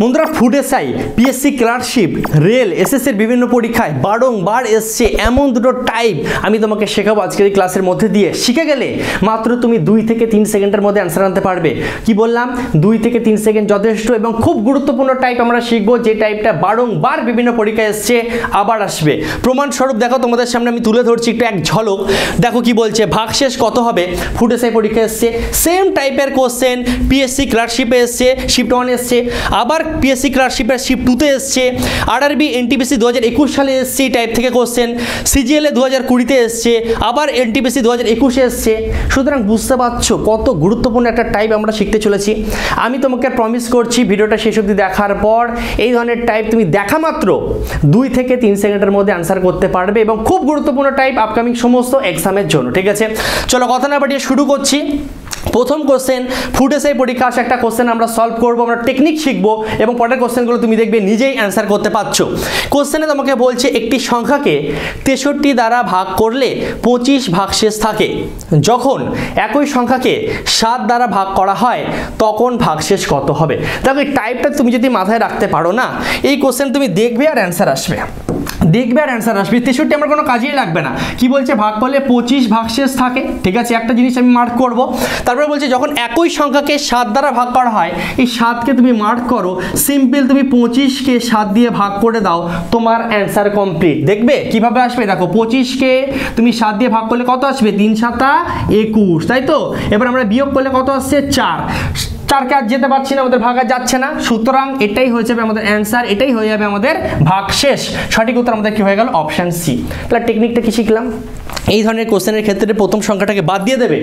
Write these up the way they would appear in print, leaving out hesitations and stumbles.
বন্ধুরা food SI, PSC clerkship, rail, এসএসসির বিভিন্ন পরীক্ষায় বারংবার এসছে এমন দুটো টাইপ আমি তোমাকে শেখাবো আজকের এই ক্লাসের মধ্যে দিয়ে। শিখে গেলে মাত্র তুমি 2 থেকে 3 সেকেন্ডের মধ্যে অ্যান্সার আনতে পারবে। কি বললাম, 2 থেকে 3 সেকেন্ড যথেষ্ট। এবং খুব গুরুত্বপূর্ণ টাইপ আমরা শিখবো, যে টাইপটা বারংবার বিভিন্ন পরীক্ষায় এসছে, আবার আসবে। প্রমাণস্বরূপ দেখো তোমাদের সামনে আমি তুলে ধরছি একটু এক ঝলক। দেখো কি বলছে, ভাগশেষ কত হবে, ফুড এসআই পরীক্ষা এসছে, সেম টাইপের কোশ্চেন পিএসসি ক্লার্কশিপে এসছে, শিফট 1 এসছে, আবার পিএসসি ক্লার্কশিপের শিফট 2 তে এসছে, আরআরবি এনটিপিসি 2021 সালে এসছে এই টাইপ থেকে কোশ্চেন, সিজিএলএ 2020 তে এসছে, আবার এনটিপিসি 2021 এ এসছে। সুতরাং বুঝতে পারছো কত গুরুত্বপূর্ণ একটা টাইপ আমরা শিখতে চলেছি। আমি তোমাকে প্রমিস করছি ভিডিওটা শেষ অবধি দেখার পর এই ধরনের টাইপ তুমি দেখা মাত্র 2 থেকে 3 সেকেন্ডের মধ্যে অ্যান্সার করতে পারবে, এবং খুব গুরুত্বপূর্ণ টাইপ আপকামিং সমস্ত এক্সামের জন্য। ঠিক আছে, চলো কথা না বাড়িয়ে শুরু করছি। প্রথম কোশ্চেন, ফুড এসআই পরীক্ষা আসা একটা কোশ্চেন আমরা সলভ করবো, আমরা টেকনিক শিখবো, এবং পরের কোশ্চেনগুলো তুমি দেখবে নিজেই অ্যান্সার করতে পারছো। কোশ্চেনে তোমাকে বলছে একটি সংখ্যাকে 63 দ্বারা ভাগ করলে 25 ভাগশেষ থাকে। যখন একই সংখ্যাকে 7 দ্বারা ভাগ করা হয় তখন ভাগশেষ কত হবে। দেখো এই টাইপটা তুমি যদি মাথায় রাখতে পারো না, এই কোশ্চেন তুমি দেখবে আর অ্যান্সার আসবে, দেখবে আর অ্যান্সার আসবে। 63 আমার কোনো কাজেই লাগবে না। কি বলছে, ভাগ করলে 25 ভাগশেষ থাকে। ঠিক আছে, একটা জিনিস আমি মার্ক করব। তারপরে বলছে যখন একই সংখ্যাকে 7 দ্বারা ভাগ করা হয়, এই 7কে তুমি মার্ক করো, সিম্পল তুমি 25কে 7 দিয়ে ভাগ করে দাও, তোমার অ্যান্সার কমপ্লিট। দেখবে কিভাবে আসবে, দেখো 25কে তুমি 7 দিয়ে ভাগ করলে কত আসবে, 3 7 21, তাই তো। এবার আমরা বিয়োগ করলে কত আসছে, 4কে আর যেতে পারছি না, আমাদের ভাগ আর যাচ্ছে না। সুতরাং এটাই হয়ে যাবে আমাদের অ্যান্সার, এটাই হয়ে যাবে আমাদের ভাগশেষ। সঠিক উত্তর আমাদের কি হয়ে গেল, অপশান সি। তাহলে টেকনিকটা কি শিখলাম, এই ধরনের কোশ্চেনের ক্ষেত্রে প্রথম সংখ্যাটাকে বাদ দিয়ে দেবে,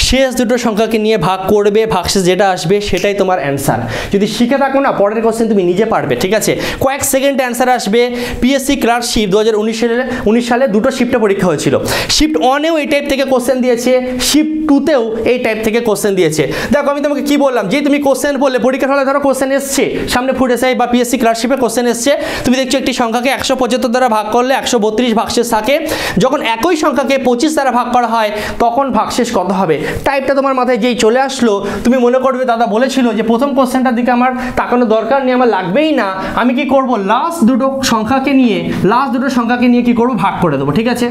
শেষ দুটো সংখ্যাকে নিয়ে ভাগ করবে, ভাগশেষ যেটা আসবে সেটাই তোমার অ্যান্সার। যদি শিখে থাকো না, পরের কোশ্চেন তুমি নিজে পারবে। ঠিক আছে, কয়েক সেকেন্ডে অ্যান্সার আসবে। পিএসসি ক্লার্কশিপ 2019 সালে দুটো শিফটে পরীক্ষা হয়েছিল। শিফট 1এও এই টাইপ থেকে কোশ্চেন দিয়েছে, শিফট 2তেও এই টাইপ থেকে কোশ্চেন দিয়েছে। দেখো আমি তোমাকে কি বললাম, যে তুমি কোশ্চেন বললে পরীক্ষার হলে ধরো কোশ্চেন এসছে সামনে, ফুড এসআই বা পিএসসি ক্লার্কশিপে কোশ্চেন এসছে, তুমি দেখছো একটি সংখ্যাকে 175 দ্বারা ভাগ করলে 132 ভাগশেষ থাকে। যখন একই সংখ্যাকে 25 দ্বারা ভাগ করা হয় তখন ভাগশেষ কত হবে। টাইপটা তোমার মাথায় যেই চলে আসলো, তুমি মনে করবে দাদা বলেছিল যে প্রথম কোশ্চেনটার দিকে আমার তাকানো দরকার নেই, আমার লাগবেই না, আমি কি করব, লাস্ট দুটো সংখ্যাকে নিয়ে কি করব, ভাগ করে দেবো। ঠিক আছে,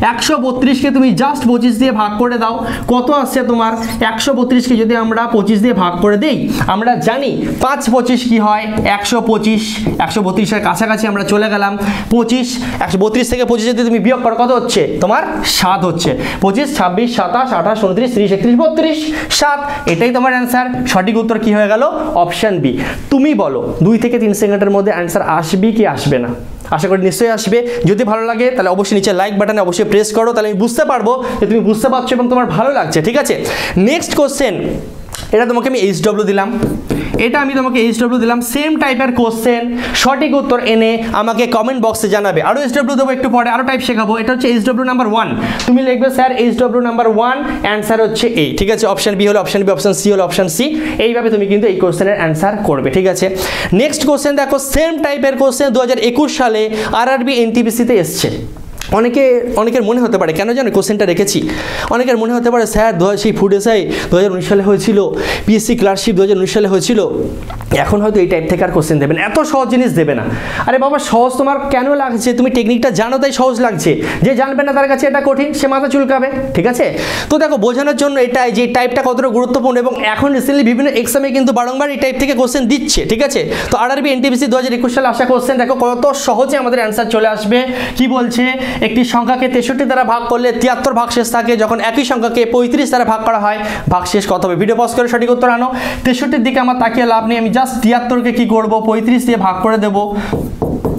132কে তুমি জাস্ট 25 দিয়ে ভাগ করে দাও, কত আসছে তোমার, 132কে যদি আমরা 25 দিয়ে ভাগ করে দেই, আমরা জানি 5 25 কি হয়, 125, 132-এর কাছাকাছি আমরা চলে গেলাম। 25, 132 থেকে 25 যদি তুমি বিয়োগ করো কত হচ্ছে তোমার, 7 হচ্ছে। 25, 26, 27, 28, 29, 30, 31, 32, 7, এটাই তোমার অ্যান্সার। সঠিক উত্তর কি হয়ে গেল, অপশান বি। তুমি বলো 2 থেকে 3 সেকেন্ডের মধ্যে অ্যান্সার আসবে কি আসবে না? আশা করি নিশ্চয়ই আসবে। যদি ভালো লাগে তাহলে অবশ্যই নিচে লাইক বাটনে অবশ্যই প্রেস করো, তাহলে আমি বুঝতে পারবো যে তুমি বুঝতে পারছো এবং তোমার ভালো লাগছে। ঠিক আছে, নেক্সট কোশ্চেন, এটা তোমাকে আমি HW দিলাম, সেম টাইপের কোশ্চেন। সঠিক উত্তর এনে আমাকে কমেন্ট বক্সে জানাবে। আরও HW দেবো একটু পরে, আরও টাইপ শেখাবো। এটা হচ্ছে HW নাম্বার 1, তুমি লিখবে স্যার HW নাম্বার 1, অ্যান্সার হচ্ছে এই। ঠিক আছে, অপশান বি হলো অপশান বি, অপশান সি হলো অপশান সি। এইভাবে তুমি কিন্তু এই কোশ্চেনের অ্যান্সার করবে। ঠিক আছে, নেক্সট কোশ্চেন দেখো, সেম টাইপের কোশ্চেন 2021 সালে আরআরবি এনটিপিসিতে এসছে। অনেকের মনে হতে পারে, কেন জানো কোশ্চেনটা রেখেছি, অনেকের মনে হতে পারে স্যার সেই ফুড এসআই 2019 সালে হয়েছিল, পিএসসি ক্লার্কশিপ 2019 সালে হয়েছিল, এখন হয়তো এই টাইপ থেকে আর কোশ্চেন দেবে না, এত সহজ জিনিস দেবে না। আরে বাবা সহজ তোমার কেন লাগছে, তুমি টেকনিকটা জানো তাই সহজ লাগছে, যে জানবে না তার কাছে এটা কঠিন, সে মাথা চুলকাবে। ঠিক আছে, তো দেখো বোঝানোর জন্য এটাই যে টাইপটা কতটা গুরুত্বপূর্ণ, এবং এখন রিসেন্টলি বিভিন্ন এক্সামে কিন্তু বারংবার এই টাইপ থেকে কোশ্চেন দিচ্ছে। ঠিক আছে, তো আরআরবি এনটিপিসি 2021 সালে আসা কোশ্চেন দেখো কত সহজে আমাদের অ্যান্সার চলে আসবে। কি বলছে, একটি সংখ্যাকে 63 দ্বারা ভাগ করলে 73 ভাগশেষ থাকে। যখন একই সংখ্যাকে 35 দ্বারা ভাগ করা হয় ভাগশেষ কত হবে। ভিডিও পজ করে সঠিক উত্তর আনো। 63-র দিকে আমার তাকিয়ে লাভ নেই, আমি জাস্ট 73কে কি করব, 35 দিয়ে ভাগ করে দেব।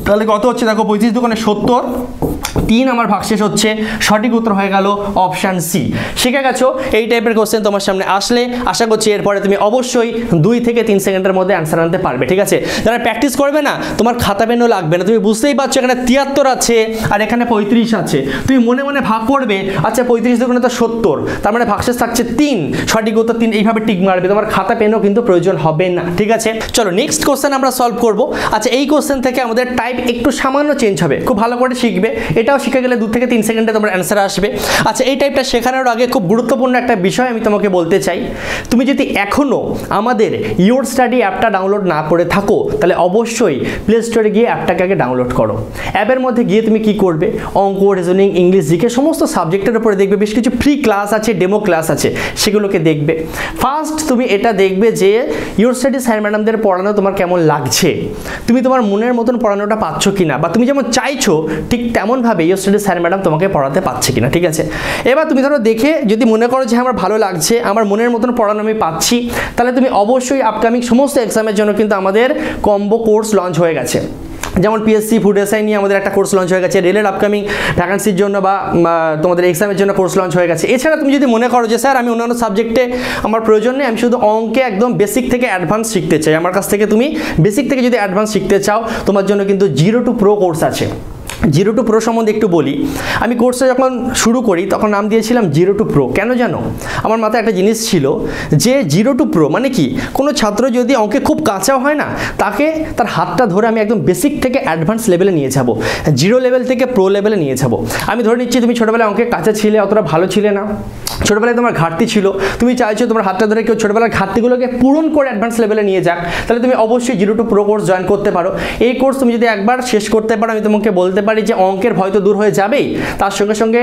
তাহলে কত হচ্ছে দেখো, 25 দুগুণে 70, 3 আমার ভাগশেষ হচ্ছে। সঠিক উত্তর হয়ে গেল অপশান সি। শিখে গেছো, এই টাইপের কোশ্চেন তোমার সামনে আসলে আশা করছি এরপরে তুমি অবশ্যই 2 থেকে 3 সেকেন্ডের মধ্যে অ্যান্সার আনতে পারবে। ঠিক আছে, যারা প্র্যাকটিস করবে না, তোমার খাতা পেনও লাগবে না, তুমি বুঝতেই পারছো এখানে 73 আছে আর এখানে 35 আছে, তুমি মনে মনে ভাগ করবে, আচ্ছা 35 দুগুণে তো 70, তার মানে ভাগশেষ থাকছে 3, সঠিক উত্তর 3, এইভাবে টিক মারবে, তোমার খাতা পেনও কিন্তু প্রয়োজন হবে না। ঠিক আছে, চলো নেক্সট কোশ্চেন আমরা সলভ করব। আচ্ছা এই কোশ্চেন থেকে আমাদের টাইপ একটু সামান্য চেঞ্জ হবে, খুব ভালো করে শিখবে। এটা এটাও শিখে গেলে 2 থেকে 3 সেকেন্ডে তোমার অ্যান্সার আসবে। আচ্ছা, এই টাইপটা শেখানোর আগে খুব গুরুত্বপূর্ণ একটা বিষয় আমি তোমাকে বলতে চাই। তুমি যদি এখনও আমাদের ইওর স্টাডি অ্যাপটা ডাউনলোড না করে থাকো, তাহলে অবশ্যই প্লে স্টোরে গিয়ে অ্যাপটাকে আগে ডাউনলোড করো। অ্যাপের মধ্যে গিয়ে তুমি কি করবে, অঙ্ক, রিজনিং, ইংলিশ, জিকে সমস্ত সাবজেক্টের উপরে দেখবে বেশ কিছু ফ্রি ক্লাস আছে, ডেমো ক্লাস আছে, সেগুলোকে দেখবে। ফার্স্ট তুমি এটা দেখবে যে ইওর স্টাডি স্যার ম্যাডামদের পড়ানো তোমার কেমন লাগছে, তুমি তোমার মনের মতন পড়ানোটা পাচ্ছ কিনা, বা তুমি যেমন চাইছো ঠিক তেমনভাবে ইওর স্টাডি স্যার ম্যাডাম তোমাকে পড়াতে পারছে কিনা। ঠিক আছে, এবার তুমি ধরো দেখে যদি মনে করো যে আমার ভালো লাগছে, আমার মনের মতন পড়ানো আমি পাচ্ছি, তাহলে তুমি অবশ্যই আপকামিং সমস্ত এক্সামের জন্য কিন্তু আমাদের কম্বো কোর্স লঞ্চ হয়ে গেছে। যেমন পিএসসি ফুড এসআই নিয়ে আমাদের একটা কোর্স লঞ্চ হয়ে গেছে, রেলের আপকামিং ভ্যাকান্সির জন্য বা তোমাদের এক্সামের জন্য কোর্স লঞ্চ হয়ে গেছে। এছাড়া তুমি যদি মনে করো যে স্যার আমি অন্যান্য সাবজেক্টে আমার প্রয়োজন নেই, আমি শুধু অঙ্কে একদম বেসিক থেকে অ্যাডভান্স শিখতে চাই, আমার কাছ থেকে তুমি বেসিক থেকে যদি অ্যাডভান্স শিখতে চাও, তোমার জন্য কিন্তু 0 to Pro কোর্স আছে। 0 to Pro সম্বন্ধে একটু বলি। আমি কোর্সটা যখন শুরু করি তখন নাম দিয়েছিলাম 0 to Pro। কেন জানো? আমার মাথায় একটা জিনিস ছিল যে 0 to Pro মানে কি, কোনো ছাত্র যদি অঙ্কে খুব কাঁচাও হয় না, তাকে তার হাতটা ধরে আমি একদম বেসিক থেকে অ্যাডভান্স লেভেলে নিয়ে যাব, 0 লেভেল থেকে প্রো লেভেলে নিয়ে যাব। আমি ধরে নিচ্ছি তুমি ছোটোবেলায় অঙ্কে কাঁচা ছিলে, অতটা ভালো ছিলে না, ছোটোবেলায় তোমার ঘাটতি ছিল, তুমি চাইছো তোমার হাতটা ধরে কেউ ছোটোবেলার ঘাটতিগুলোকে পূরণ করে অ্যাডভান্স লেভেলে নিয়ে যাক, তাহলে তুমি অবশ্যই 0 to Pro কোর্স জয়েন করতে পারো। এই কোর্স তুমি যদি একবার শেষ করতে পারো, আমি তোমাকে বলতে পারি যে অঙ্কের ভয় তো দূর হয়ে যাবেই, তার সঙ্গে সঙ্গে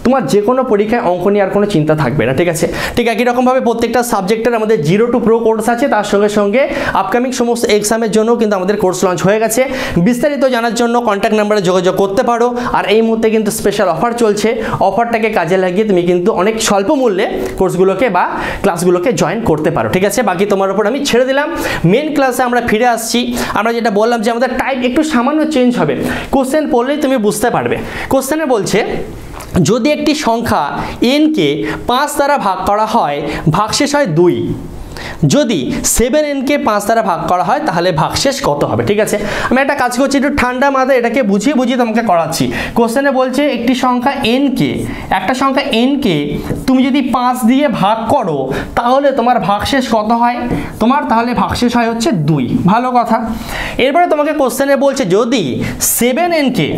তোমার যে কোনো পরীক্ষায় অঙ্ক নিয়ে আর কোনো চিন্তা থাকবে না। ঠিক আছে, ঠিক একই রকমভাবে প্রত্যেকটা সাবজেক্টের আমাদের 0 to Pro কোর্স আছে, তার সঙ্গে সঙ্গে আপকামিং সমস্ত এক্সামের জন্য কিন্তু আমাদের কোর্স লঞ্চ হয়ে গেছে। বিস্তারিত জানার জন্য কন্ট্যাক্ট নাম্বারে যোগাযোগ করতে পারো। আর এই মুহূর্তে কিন্তু স্পেশাল অফার চলছে, অফারটাকে কাজে লাগিয়ে তুমি কিন্তু অনেক স্বল্প মূল্যে কোর্সগুলোকে বা ক্লাসগুলোকে জয়েন করতে পারো। ঠিক আছে, বাকি তোমার উপর আমি ছেড়ে দিলাম। মেন ক্লাসে আমরা ফিরে আসছি। আমরা যেটা বললাম যে আমাদের টাইপ একটু সামান্য চেঞ্জ হবে, কোশ্চেন পড়লেই তুমি বুঝতে পারবে। কোশ্চেনে বলছে যদি একটি সংখ্যা n কে 5 দ্বারা ভাগ করা হয়, ভাগশেষ হয় 2। যদি 7n কে 5 দ্বারা ভাগ করা হয় তাহলে ভাগশেষ কত হবে? ঠিক আছে, আমি একটা কাজ করছি, একটু ঠান্ডা মাথায় এটাকে বুঝিয়ে বুঝিয়ে তোমাকে করাচ্ছি। কোশ্চেনে বলছে একটি সংখ্যা n কে, একটা সংখ্যা n কে তুমি যদি 5 দিয়ে ভাগ করো তাহলে তোমার ভাগশেষ কত হয়? তোমার তাহলে ভাগশেষ হয় হচ্ছে 2। ভালো কথা। এরপরে তোমাকে কোশ্চেনে বলছে যদি 7n কে,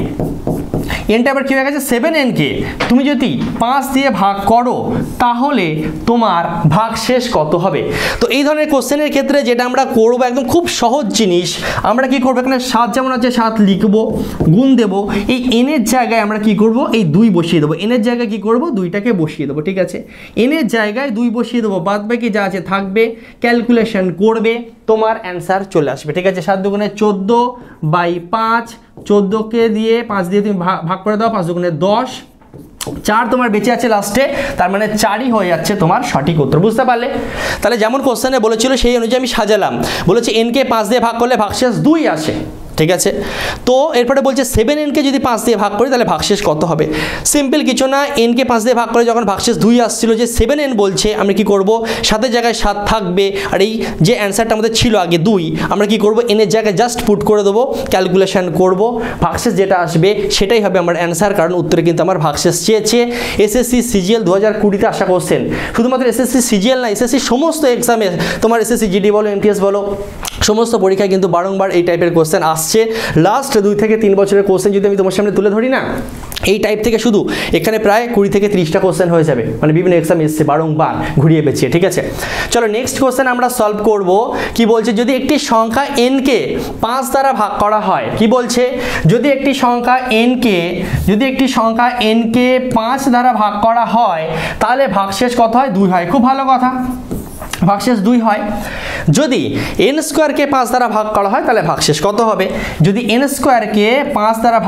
এনটা আবার কি হয়ে গেছে, 7n কে তুমি যদি 5 দিয়ে ভাগ করো তাহলে তোমার ভাগশেষ কত হবে? তো এই ধরনের কোশ্চেনের ক্ষেত্রে যেটা আমরা করবো, একদম খুব সহজ জিনিস, আমরা কি করবো, এখানে 7 যেমন আছে 7 লিখবো, গুণ দেব, এই n এর জায়গায় আমরা কি করব, এই 2 বসিয়ে দেবো, n এর জায়গায় কি করব, 2টাকে বসিয়ে দেবো। ঠিক আছে, n এর জায়গায় 2 বসিয়ে দেবো, বাদ বাকি যা আছে থাকবে, ক্যালকুলেশন করবে, তোমার অ্যান্সার চলে আসবে। ঠিক আছে, 7 দুগুণে 14/5, 14কে দিয়ে 5 দিয়ে তুমি ভাগ করে দাও, 5 দুগুণে 10, 4 তোমার বেঁচে আছে লাস্টে, তার মানে 4ই হয়ে যাচ্ছে তোমার সঠিক উত্তর। বুঝতে পারলে? তাহলে যেমন কোশ্চেনে বলেছিল সেই অনুযায়ী আমি সাজালাম। বলেছে n কে 5 দিয়ে ভাগ করলে ভাগশেষ 2 আসে। ঠিক আছে, তো এরপরে বলছে 7n কে যদি 5 দিয়ে ভাগ করি তাহলে ভাগশেষ কত হবে? সিম্পল কিছু না, n কে 5 দিয়ে ভাগ করে যখন ভাগশেষ 2 আসছিল, যে 7n বলছে, আমরা কি করব, 7 জায়গায় 7 থাকবে, আর এই যে অ্যান্সারটা আমাদের ছিল আগে 2, আমরা কি করব, n এর জায়গায় জাস্ট পুট করে দেবো, ক্যালকুলেশন করব, ভাগশেষ যেটা আসবে সেটাই হবে আমার অ্যান্সার, কারণ উত্তরে কিন্তু আমার ভাগশেষ চেয়েছে। এসএসসি সিজিএল 2020-তে আসা কোশ্চেন, শুধুমাত্র এসএসসি সিজিএল না, এসএসসি সমস্ত এক্সামে, তোমার এসএসসি জিডি বলো, এমটিএস বলো, সমস্ত পরীক্ষায় কিন্তু বারংবার এই টাইপের কোশ্চেন আসছে। লাস্ট 2 থেকে 3 বছরের কোশ্চেন যদি আমি তোমার সামনে তুলে ধরি না, এই টাইপ থেকে শুধু এখানে প্রায় 20 থেকে 30টা কোশ্চেন হয়ে যাবে, মানে বিভিন্ন এক্সাম এসছে বারংবার ঘুরিয়ে পেঁচিয়ে। ঠিক আছে, চলো নেক্সট কোশ্চেন আমরা সলভ করব। কি বলছে, যদি একটি সংখ্যা n কে 5 দ্বারা ভাগ করা হয়, কি বলছে, যদি একটি সংখ্যা n কে 5 দ্বারা ভাগ করা হয় তাহলে ভাগশেষ কত হয়? 2 হয়। খুব ভালো কথা, ভাগশেষ 2 হয়। যদি n স্কোয়ারকে 5 দ্বারা ভাগ করা হয় তাহলে ভাগশেষ কত হবে? যদি n স্কোয়ারকে 5 দ্বারা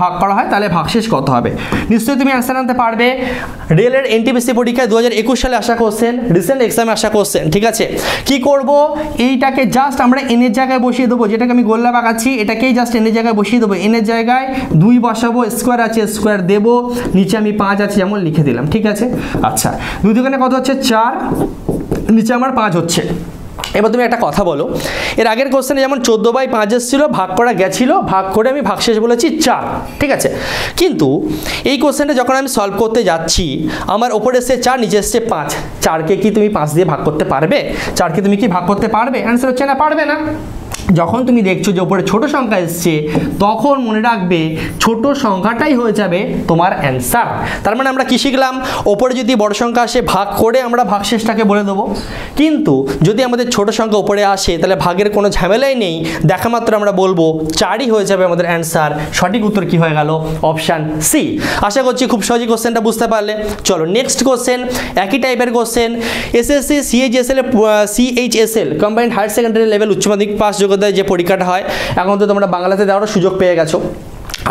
ভাগ করা হয় তাহলে ভাগশেষ কত হবে? নিশ্চয়ই তুমি অ্যান্সার আনতে পারবে। রেলের এনটিপিসি পরীক্ষায় 2021 সালে আসা কোশ্চেন, রিসেন্ট এক্সামে আসা কোশ্চেন। ঠিক আছে, কি করব, এইটাকে জাস্ট আমরা n এর জায়গায় বসিয়ে দেবো, যেটাকে আমি গোল্লা বাগাচ্ছি, এটাকেই জাস্ট n এর জায়গায় বসিয়ে দেবো, n এর জায়গায় 2 বসাবো, স্কোয়ার আছে স্কোয়ার দেবো, নিচে আমি 5 আছে যেমন লিখে দিলাম। ঠিক আছে, আচ্ছা 2 দুগুণে কত হচ্ছে? 4, নিচে আমার 5 হচ্ছে। এবার তুমি একটা কথা বলো, এর আগের কোশ্চেনে যেমন 14/5 এসেছিল, ভাগ করা গেছিল, ভাগ করে আমি ভাগশেষ বলেছি 4। ঠিক আছে, কিন্তু এই কোশ্চেনটা যখন আমি সলভ করতে যাচ্ছি, আমার ওপরে এসছে 4, নিচে এসছে 5, 4কে কি তুমি 5 দিয়ে ভাগ করতে পারবে? 4কে তুমি কি ভাগ করতে পারবে? অ্যান্সার হচ্ছে না, পারবে না। যখন তুমি দেখছো যে উপরে ছোট সংখ্যা এসছে তখন মনে রাখবে ছোট সংখ্যাটাই হয়ে যাবে তোমার অ্যান্সার। তার মানে আমরা কি শিখলাম, ওপরে যদি বড় সংখ্যা আসে ভাগ করে আমরা ভাগশেষটাকে বলে দেবো, কিন্তু যদি আমাদের ছোট সংখ্যা উপরে আসে তাহলে ভাগের কোনো ঝামেলাই নেই, দেখা মাত্র আমরা বলবো 4ই হয়ে যাবে আমাদের অ্যান্সার। সঠিক উত্তর কি হয়ে গেল, অপশান সি। আশা করছি খুব সহজেই কোশ্চেনটা বুঝতে পারলে। চলো নেক্সট কোশ্চেন, একই টাইপের question. SSC CHSL combined higher secondary level উচ্চ মাধ্যমিক পাস যোগ্যতায় যে পরীক্ষাটা হয়, এখন তো তোমরা বাংলাতে দেওয়ার সুযোগ পেয়ে গেছো।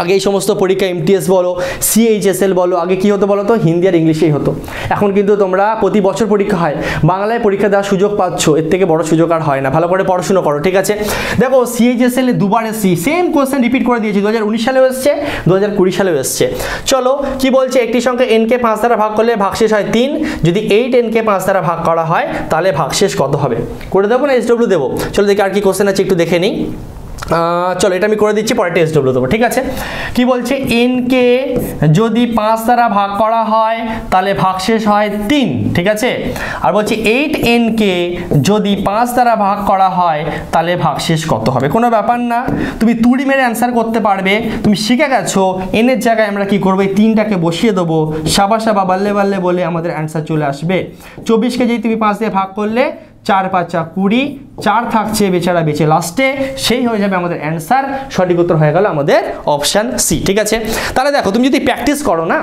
আগে এই সমস্ত পরীক্ষা এমটিএস বলো, সিএইচএসএল বলো, আগে কি হতো বলো তো, হিন্দি আর ইংলিশেই হতো। এখন কিন্তু তোমরা প্রতি বছর পরীক্ষা হয়, বাংলায় পরীক্ষা দেওয়ার সুযোগ পাচ্ছ, এর থেকে বড় সুযোগ আর হয় না। ভালো করে পড়াশুনো করো, ঠিক আছে। দেখো সিএইচএসএল এ দুবার এসছি, সেম কোশ্চেন রিপিট করে দিয়েছি, 2019 সালেও এসছে, 2020 সালেও এসছে। চলো কি বলছে, একটি সংখ্যা এনকে 5 দ্বারা ভাগ করলে ভাগশেষ হয় 3, যদি 8 এনকে 5 দ্বারা ভাগ করা হয় তাহলে ভাগশেষ কত হবে? করে দেবো না এসডব্লিউ দেবো? চলো দেখি আর কি কোশ্চেন আছে একটু দেখে নিই। চলো এটা আমি করে দিচ্ছি, পরে এসডব্লিউ দেবো, ঠিক আছে। কি বলছে, এনকে যদি 5 দ্বারা ভাগ করা হয় তাহলে ভাগশেষ হয় 3, ঠিক আছে। আর বলছি 8 এনকে যদি 5 দ্বারা ভাগ করা হয় তাহলে ভাগশেষ কত হবে? কোনো ব্যাপার না, তুমি তুড়ি মেরে অ্যান্সার করতে পারবে। তুমি শিখে গেছো এনের জায়গায় আমরা কি করবো, এই 3টাকে বসিয়ে দেবো, সাবা বাল্লে বাল্লে বলে আমাদের অ্যান্সার চলে আসবে। 24কে যদি তুমি 5 দিয়ে ভাগ করলে 4 5 20, 4 থাকছে বেচারা বেঁচে লাস্টে, সেই হয়ে যাবে আমাদের অ্যান্সার। সঠিক উত্তর হয়ে গেল আমাদের অপশান সি, ঠিক আছে। তাহলে দেখো তুমি যদি প্র্যাকটিস করো না,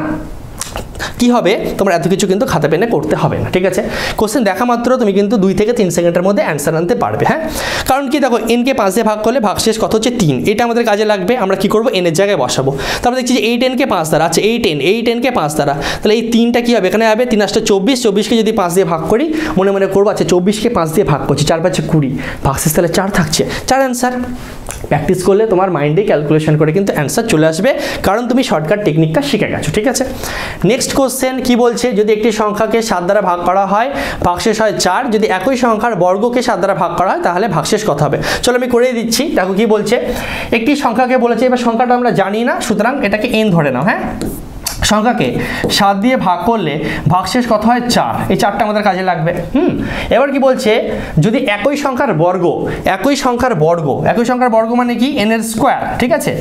কি হবে, তোমার এত কিছু কিন্তু খাতা পেনে করতে হবে না, ঠিক আছে। কোশ্চেন দেখা মাত্র তুমি কিন্তু 2 থেকে 3 সেকেন্ডের মধ্যে অ্যান্সার আনতে পারবে। হ্যাঁ, কারণ কি দেখো, এনকে 5 দিয়ে ভাগ করলে ভাগশেষ কত হচ্ছে 3, এটা আমাদের কাজে লাগবে। আমরা কি করবো, এনের জায়গায় বসাবো। তারপর দেখছি যে 8 এনকে 5 দ্বারা, আচ্ছা 8 এনকে 5 দ্বারা, তাহলে এই 3টা কি হবে, এখানে হবে 3 8 24, 24কে যদি 5 দিয়ে ভাগ করি, মনে মনে করবো, আচ্ছা 24কে 5 দিয়ে ভাগ করছি, 4 5 20, ভাগশেষ তাহলে 4 থাকছে, 4 অ্যান্সার। প্র্যাকটিস করলে তোমার মাইন্ডে ক্যালকুলেশন করে কিন্তু অ্যান্সার চলে আসবে, কারণ তুমি শর্টকাট টেকনিকটা শিখে গেছো, ঠিক আছে। নেক্সট কোশ্চেন কি বলছে, যদি একটি সংখ্যাকে 7 দ্বারা ভাগ করা হয় ভাগশেষ হয় 4, যদি একই সংখ্যার বর্গকে 7 দ্বারা ভাগ করা হয় তাহলে ভাগশেষ কত হবে? চলো আমি করে দিচ্ছি। দেখো কি বলছে, একটি সংখ্যাকে বলেছে, এবার সংখ্যাটা আমরা জানি না, সুতরাং এটাকে এন ধরে নাও। হ্যাঁ, সংখ্যাকে 7 দিয়ে ভাগ করলে ভাগশেষ কত হয় 4, এই 4টা আমাদের কাজে লাগবে। এবার কি বলছে, যদি একই সংখ্যার বর্গ, একই সংখ্যার বর্গ মানে কি, এন এর স্কোয়ার, ঠিক আছে।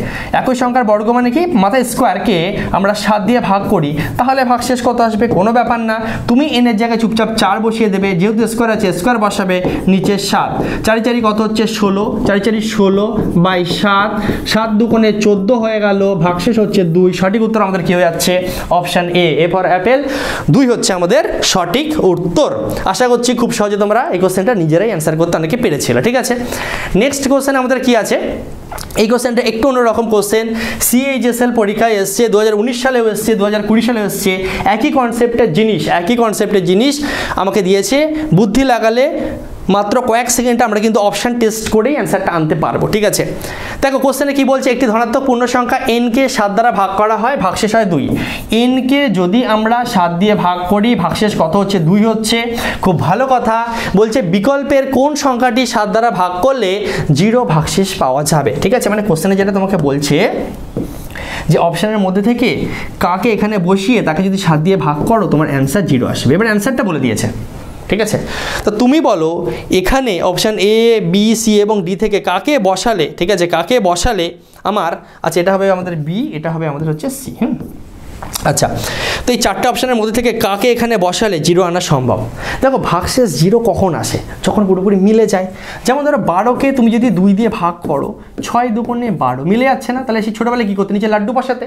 একই সংখ্যার বর্গ মানে কি, মাথায় স্কোয়ারকে আমরা 7 দিয়ে ভাগ করি, তাহলে ভাগশেষ কত আসবে? কোনো ব্যাপার না, তুমি এন এর জায়গায় চুপচাপ 4 বসিয়ে দেবে, যেহেতু স্কোয়ার আছে স্কোয়ার বসাবে, নিচে 7, 4 4 কত হচ্ছে 16, 4 4 16 বাই 7, 7 2 কোণে 14 হয়ে গেল, ভাগশেষ হচ্ছে 2। সঠিক উত্তর আমাদের কি হয়ে যাচ্ছে, option A, A for Apple, 2 হচ্ছে আমাদের সঠিক উত্তর। আশা করছি খুব সহজে তোমরা এই কোশ্চেনটা নিজেরাই অ্যান্সার করতে অনেকে পেরেছিলে, ঠিক আছে। নেক্সট কোশ্চেন আমাদের কি আছে, এই কোশ্চেনটা একটু অন্যরকম কোশ্চেন। সিএইচএসএল পরীক্ষায় এসছে, 2019 সালেও এসছে, 2020 সালেও এসছে, একই কনসেপ্টের জিনিস আমাকে দিয়েছে। বুদ্ধি লাগালে মাত্র কয়েক সেকেন্ডে আমরা কিন্তু অপশান টেস্ট করেই অ্যান্সারটা আনতে পারবো, ঠিক আছে। দেখো কোশ্চেনে কি বলছে, একটি ধনাত্মক পূর্ণ সংখ্যা এনকে 7 দ্বারা ভাগ করা হয়, ভাগশেষ হয় 2। এনকে যদি আমরা 7 দিয়ে ভাগ করি, ভাগশেষ কত হচ্ছে, 2 হচ্ছে। খুব ভালো কথা বলছে, বিকল্পের কোন সংখ্যাটি 7 দ্বারা ভাগ করলে 0 ভাগশেষ পাওয়া যাবে, ঠিক আছে। মানে কোশ্চেনে যেটা তোমাকে বলছে যে অপশানের মধ্যে থেকে কাকে এখানে বসিয়ে তাকে যদি 7 দিয়ে ভাগ করো, তোমার অ্যান্সার 0 আসবে। এবার অ্যান্সারটা বলে দিয়েছে, ঠিক আছে। তো তুমি বলো এখানে অপশান এ বি সি এবং ডি থেকে কাকে বসালে, ঠিক আছে, কাকে বসালে আমার, আচ্ছা এটা হবে আমাদের বি, এটা হবে আমাদের হচ্ছে সি। আচ্ছা, তো এই 4টে অপশানের মধ্যে থেকে কাকে এখানে বসালে 0 আনা সম্ভব? দেখো ভাগশেষ 0 কখন আসে, যখন পুরোপুরি মিলে যায়। যেমন ধরো 12কে তুমি যদি 2 দিয়ে ভাগ করো, 6 2 কোণে 12, মিলে যাচ্ছে না, তাহলে সেই ছোটোবেলায় কী করতে, নিচে লাড্ডু বসাতে।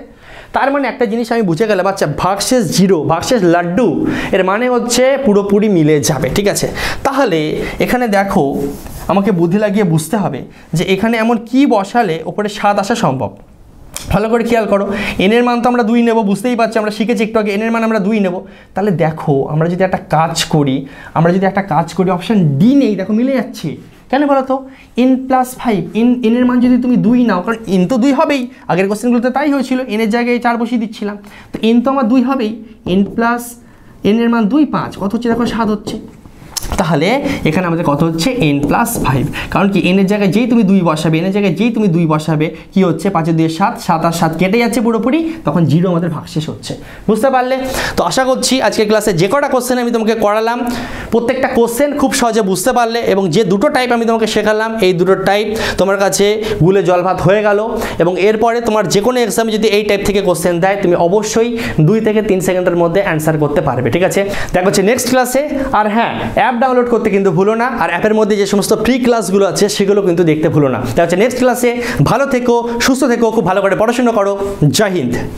তার মানে একটা জিনিস আমি বুঝে গেলাম, আচ্ছা ভাগশেষ 0, ভাগশেষ লাড্ডু, এর মানে হচ্ছে পুরোপুরি মিলে যাবে, ঠিক আছে। তাহলে এখানে দেখো আমাকে বুদ্ধি লাগিয়ে বুঝতে হবে যে এখানে এমন কি বসালে ওপরে 7 আসা সম্ভব। ভালো করে খেয়াল করো, এনের মান তো আমরা 2 নেব, বুঝতেই পারছি, আমরা শিখেছি একটু আগে, এনের মান আমরা 2 নেব। তাহলে দেখো আমরা যদি একটা কাজ করি, অপশান ডি নেই, দেখো মিলে যাচ্ছে। কেন বলো তো, n+5, এনের মান যদি তুমি 2 নাও, কারণ n তো 2 হবেই, আগের কোশ্চেনগুলোতে তাই হয়েছিল, এনের জায়গায় 4 বসিয়ে দিচ্ছিলাম, তো n তো আমার 2 হবেই, n+n এর মান 2 5, কত হচ্ছে দেখো 7 হচ্ছে। তাহলে এখানে আমাদের কত হচ্ছে n+5, কারণ কি n এর জায়গায় যেই তুমি 2 বসাবে, n এর জায়গায় যেই তুমি 2 বসাবে কি হচ্ছে 5 2 7, 7 আর 7 কেটে যাচ্ছে পুরোপুরি, তখন 0 আমাদের ভাগশেষ হচ্ছে। বুঝতে পারলে? তো আশা করছি আজকের ক্লাসে যে কটা কোশ্চেন আমি তোমাকে করালাম প্রত্যেকটা কোশ্চেন খুব সহজে বুঝতে পারলে, এবং যে দুটো টাইপ আমি তোমাকে শেখালাম এই দুটো টাইপ তোমার কাছে গুলে জল ভাত হয়ে গেল। এবং এরপরে তোমার যে কোনো এক্সামে যদি এই টাইপ থেকে কোশ্চেন দেয় তুমি অবশ্যই 2 থেকে 3 সেকেন্ডের মধ্যে অ্যান্সার করতে পারবে। ঠিক আছে, দেখা হচ্ছে নেক্সট ক্লাসে। আর হ্যাঁ, অ্যাপ ডাউনলোড করতে কিন্তু ভুলো না, আর অ্যাপের মধ্যে যে সমস্ত ফ্রি ক্লাসগুলো আছে সেগুলো কিন্তু দেখতে ভুলো না। দেখা হচ্ছে নেক্সট ক্লাসে। ভালো থেকো, সুস্থ থেকো, খুব ভালো করে পড়াশোনা করো। জয় হিন্দ।